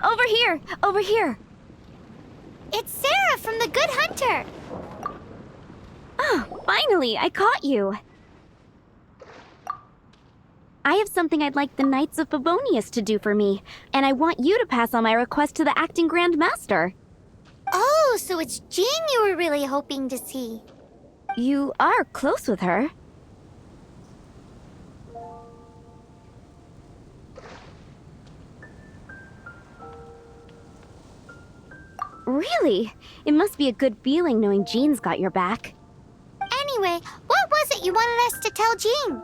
Over here! Over here! It's Sarah from the Good Hunter! Oh, finally! I caught you! I have something I'd like the Knights of Favonius to do for me, and I want you to pass on my request to the acting Grand Master. Oh, so it's Jean you were really hoping to see. You are close with her. Really? It must be a good feeling knowing Jean's got your back. Anyway, what was it you wanted us to tell Jean?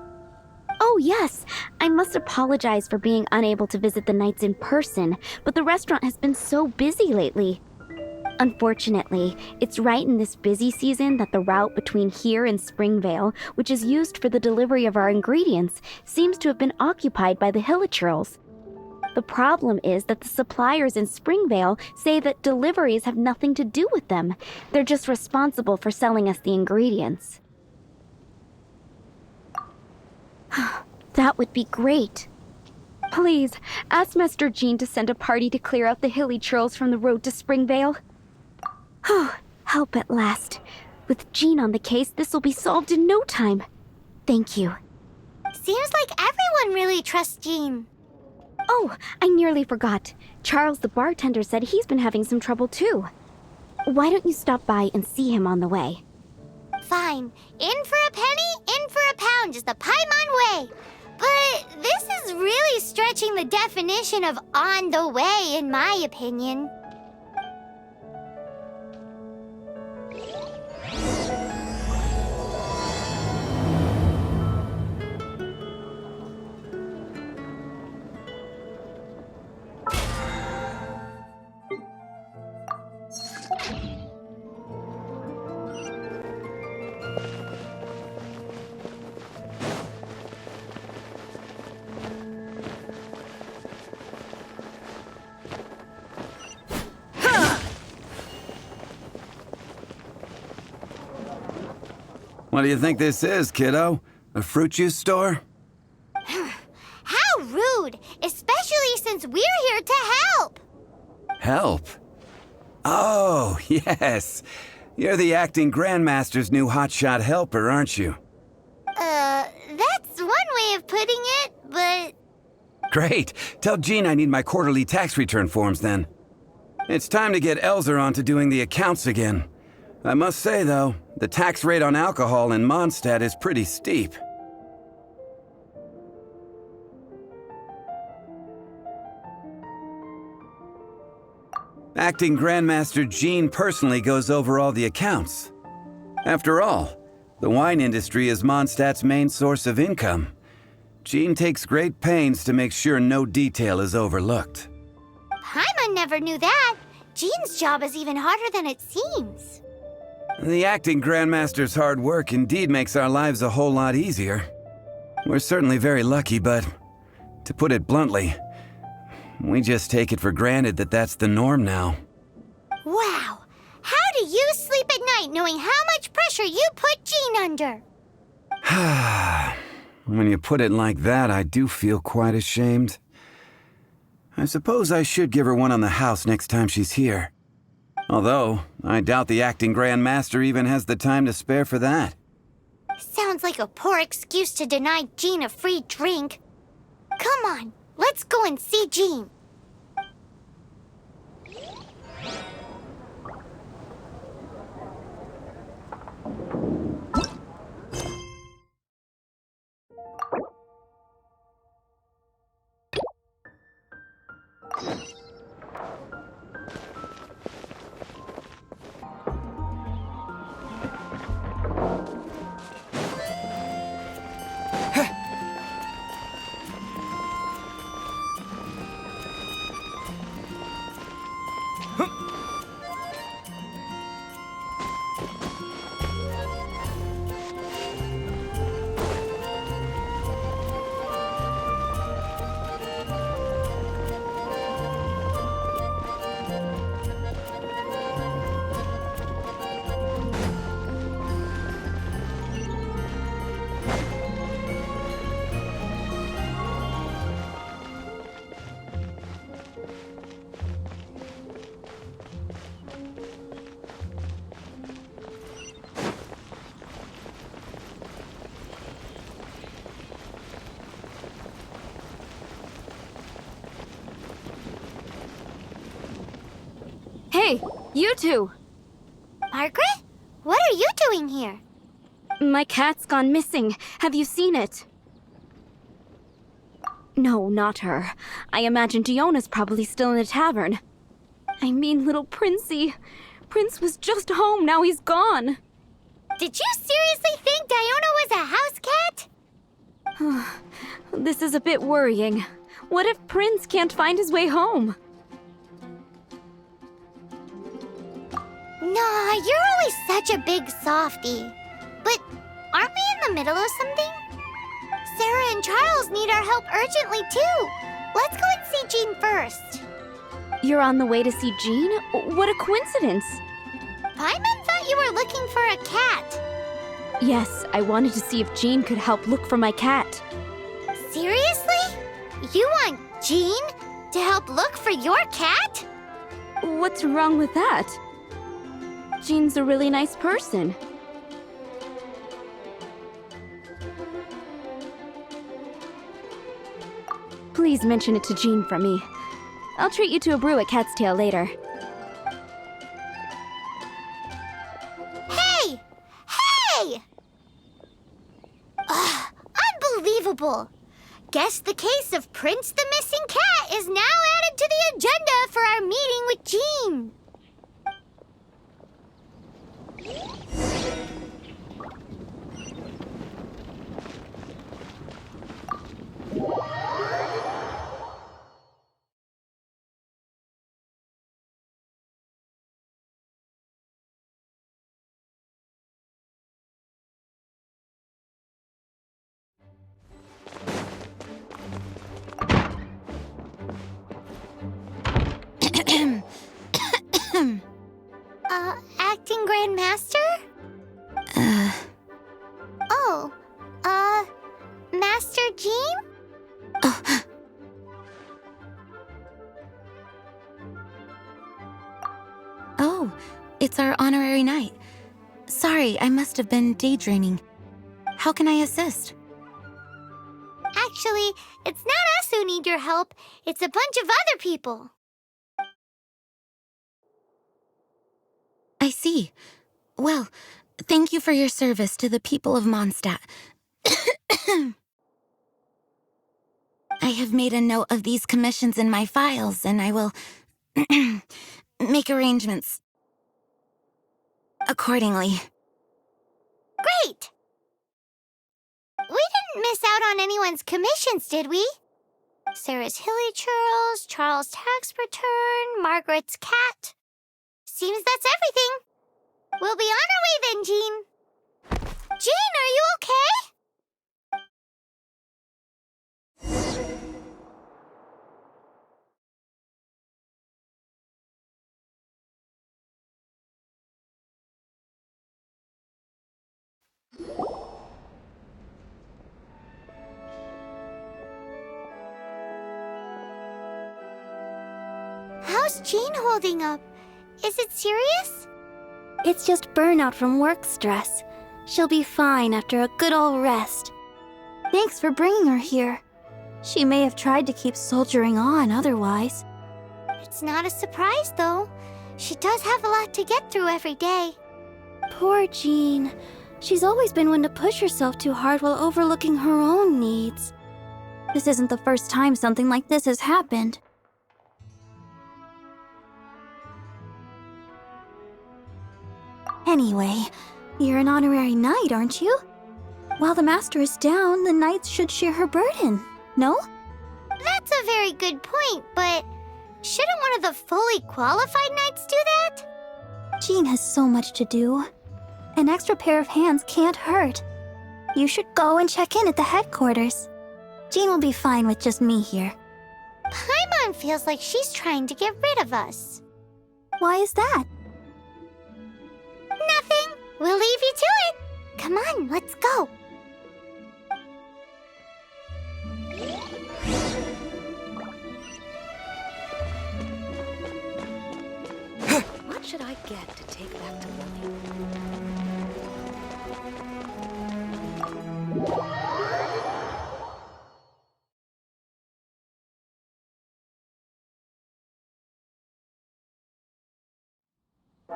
Oh, yes. I must apologize for being unable to visit the Knights in person, but the restaurant has been so busy lately. Unfortunately, it's right in this busy season that the route between here and Springvale, which is used for the delivery of our ingredients, seems to have been occupied by the Hilichurls. The problem is that the suppliers in Springvale say that deliveries have nothing to do with them. They're just responsible for selling us the ingredients. That would be great. Please, ask Master Jean to send a party to clear out the Hilichurls from the road to Springvale. Help at last. With Jean on the case, this will be solved in no time. Thank you. Seems like everyone really trusts Jean. Oh, I nearly forgot. Charles the bartender said he's been having some trouble too. Why don't you stop by and see him on the way? Fine. In for a penny, in for a pound is the Paimon way. But this is really stretching the definition of on the way, in my opinion. What do you think this is, kiddo? A fruit juice store? How rude! Especially since we're here to help! Help? Oh, yes. You're the acting Grandmaster's new hotshot helper, aren't you? That's one way of putting it, but... Great. Tell Jean I need my quarterly tax return forms then. It's time to get Elzer on to doing the accounts again. I must say, though, the tax rate on alcohol in Mondstadt is pretty steep. Acting Grandmaster Jean personally goes over all the accounts. After all, the wine industry is Mondstadt's main source of income. Jean takes great pains to make sure no detail is overlooked. Paimon never knew that. Jean's job is even harder than it seems. The acting Grandmaster's hard work indeed makes our lives a whole lot easier. We're certainly very lucky, but to put it bluntly, we just take it for granted that that's the norm now. Wow! How do you sleep at night knowing how much pressure you put Jean under? When you put it like that, I do feel quite ashamed. I suppose I should give her one on the house next time she's here. Although, I doubt the acting Grandmaster even has the time to spare for that. Sounds like a poor excuse to deny Jean a free drink. Come on, let's go and see Jean. Hey, you two! Margaret? What are you doing here? My cat's gone missing. Have you seen it? No, not her. I imagine Diona's probably still in the tavern. I mean, little Princey. Prince was just home, now he's gone. Did you seriously think Diona was a house cat? This is a bit worrying. What if Prince can't find his way home? Nah, you're always such a big softie. But aren't we in the middle of something? Sarah and Charles need our help urgently, too. Let's go and see Jean first. You're on the way to see Jean? What a coincidence! Paimon thought you were looking for a cat. Yes, I wanted to see if Jean could help look for my cat. Seriously? You want Jean to help look for your cat? What's wrong with that? Jean's a really nice person. Please mention it to Jean from me. I'll treat you to a brew at Cat's Tail later. Hey! Hey! Ugh, unbelievable! Guess the case of Prince the Missing Cat is now added to the agenda for our meeting with Jean. Acting Grand Master? Oh, Master Jean? Oh, it's our honorary knight. Sorry, I must have been daydreaming. How can I assist? Actually, it's not us who need your help. It's a bunch of other people. I see. Well, thank you for your service to the people of Mondstadt. I have made a note of these commissions in my files, and I will make arrangements accordingly. Great! We didn't miss out on anyone's commissions, did we? Sarah's Hilly Churls, Charles' tax return, Margaret's cat. Seems that's everything. We'll be on our way then, Jean. Jean, are you okay? How's Jean holding up? Is it serious? It's just burnout from work stress. She'll be fine after a good old rest. Thanks for bringing her here. She may have tried to keep soldiering on otherwise. It's not a surprise, though. She does have a lot to get through every day. Poor Jean. She's always been one to push herself too hard while overlooking her own needs. This isn't the first time something like this has happened. Anyway, you're an honorary knight, aren't you? While the master is down, the knights should share her burden, no? That's a very good point, but shouldn't one of the fully qualified knights do that? Jean has so much to do. An extra pair of hands can't hurt. You should go and check in at the headquarters. Jean will be fine with just me here. Paimon feels like she's trying to get rid of us. Why is that? Nothing. We'll leave you to it. Come on, let's go. What should I get to take back to Lily? Oh,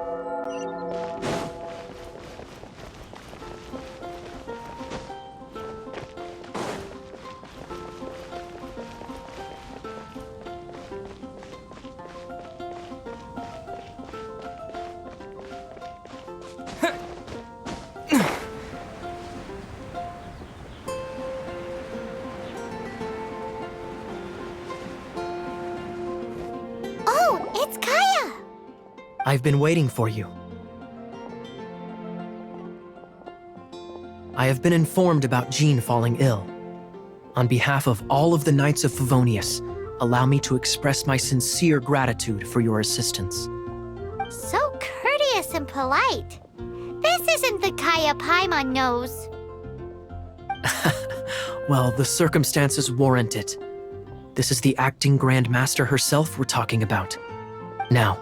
it's Kaya! I've been waiting for you. I have been informed about Jean falling ill. On behalf of all of the Knights of Favonius, allow me to express my sincere gratitude for your assistance. So courteous and polite. This isn't the Kaya Paimon knows. Well, the circumstances warrant it. This is the acting Grand Master herself we're talking about. Now,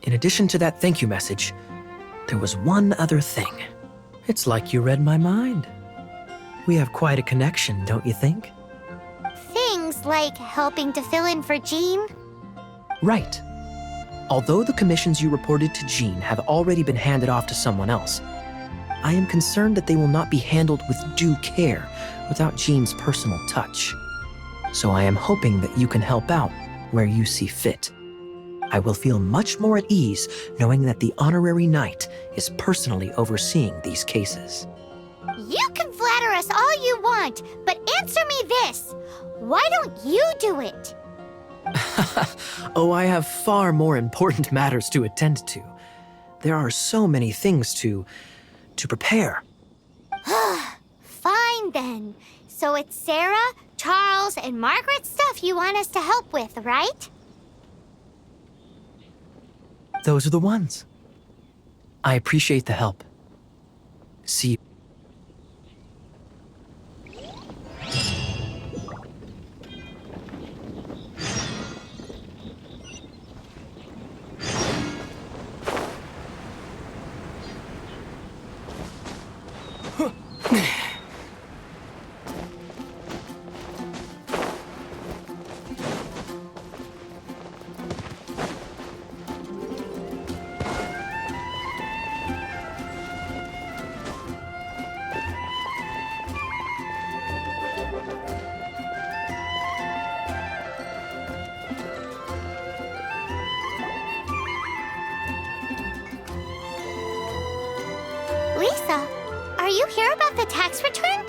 in addition to that thank you message, there was one other thing. It's like you read my mind. We have quite a connection, don't you think? Things like helping to fill in for Jean? Right. Although the commissions you reported to Jean have already been handed off to someone else, I am concerned that they will not be handled with due care without Jean's personal touch. So I am hoping that you can help out where you see fit. I will feel much more at ease knowing that the honorary knight is personally overseeing these cases. You can flatter us all you want, but answer me this. Why don't you do it? Oh, I have far more important matters to attend to. There are so many things to prepare. Fine then. So it's Sarah, Charles, and Margaret's stuff you want us to help with, right? Those are the ones. I appreciate the help. See you. Lisa, are you here about the tax return?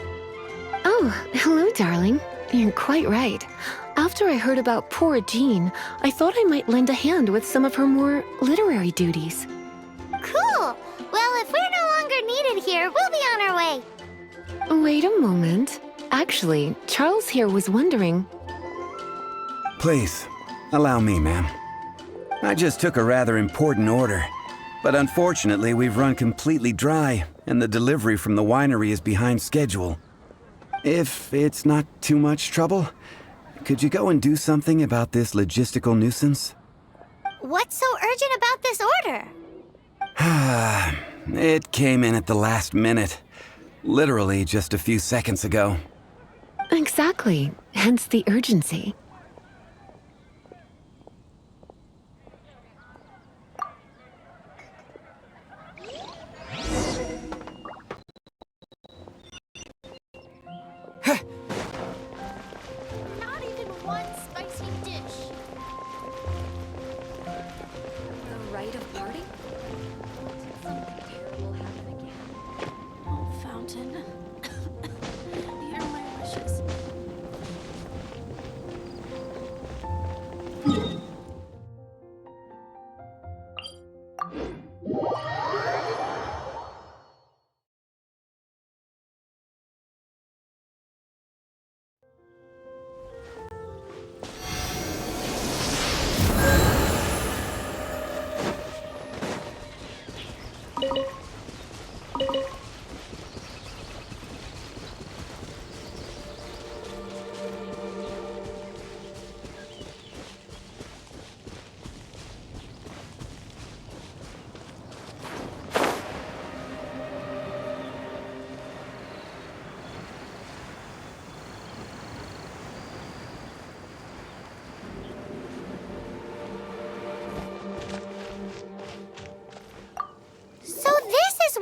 Oh, hello, darling. You're quite right. After I heard about poor Jean, I thought I might lend a hand with some of her more literary duties. Cool. Well, if we're no longer needed here, we'll be on our way. Wait a moment. Actually, Charles here was wondering. Please, allow me, ma'am. I just took a rather important order, but unfortunately we've run completely dry, and the delivery from the winery is behind schedule. If it's not too much trouble, could you go and do something about this logistical nuisance? What's so urgent about this order? It came in at the last minute. Literally just a few seconds ago. Exactly. Hence the urgency. Not even one spicy dish. The rite of parting? Something terrible happen again. Oh, Fountain. Hear my wishes.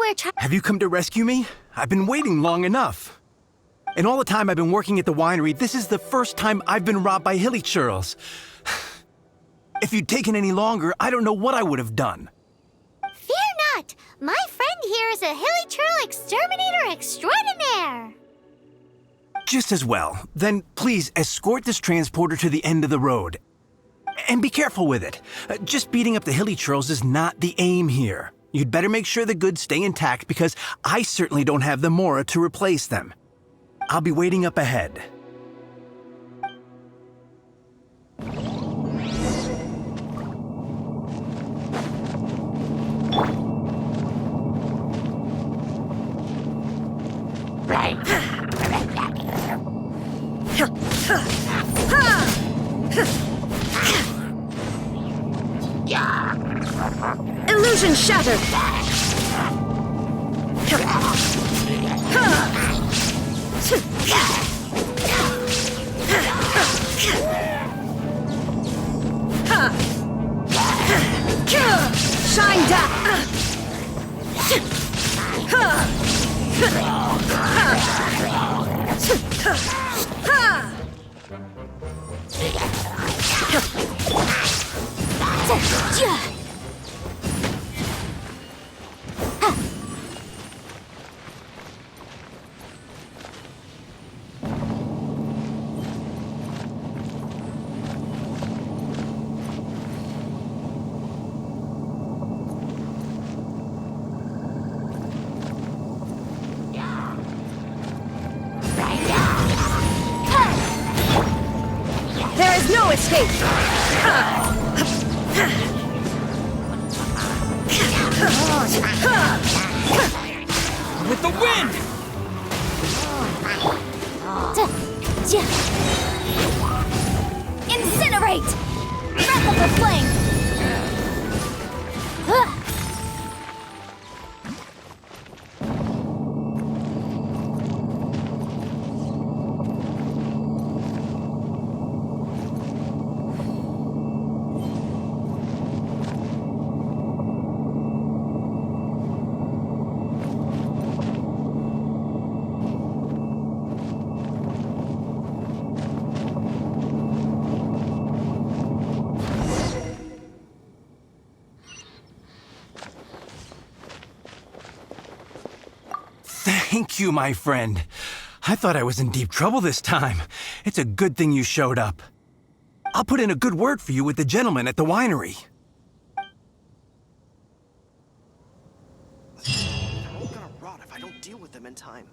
we're trying. Have you come to rescue me? I've been waiting long enough. In all the time I've been working at the winery, this is the first time I've been robbed by hilly churls. If you'd taken any longer, I don't know what I would have done. Fear not! My friend here is a hilly churl exterminator extraordinaire! Just as well. Then please escort this transporter to the end of the road. And be careful with it. Just beating up the hilly churls is not the aim here. You'd better make sure the goods stay intact because I certainly don't have the mora to replace them. I'll be waiting up ahead. Illusion shattered! Shine down! There is no escape! With the wind! Incinerate! Breath of the flame! Thank you, my friend. I thought I was in deep trouble this time. It's a good thing you showed up. I'll put in a good word for you with the gentleman at the winery. They're all gonna rot if I don't deal with them in time.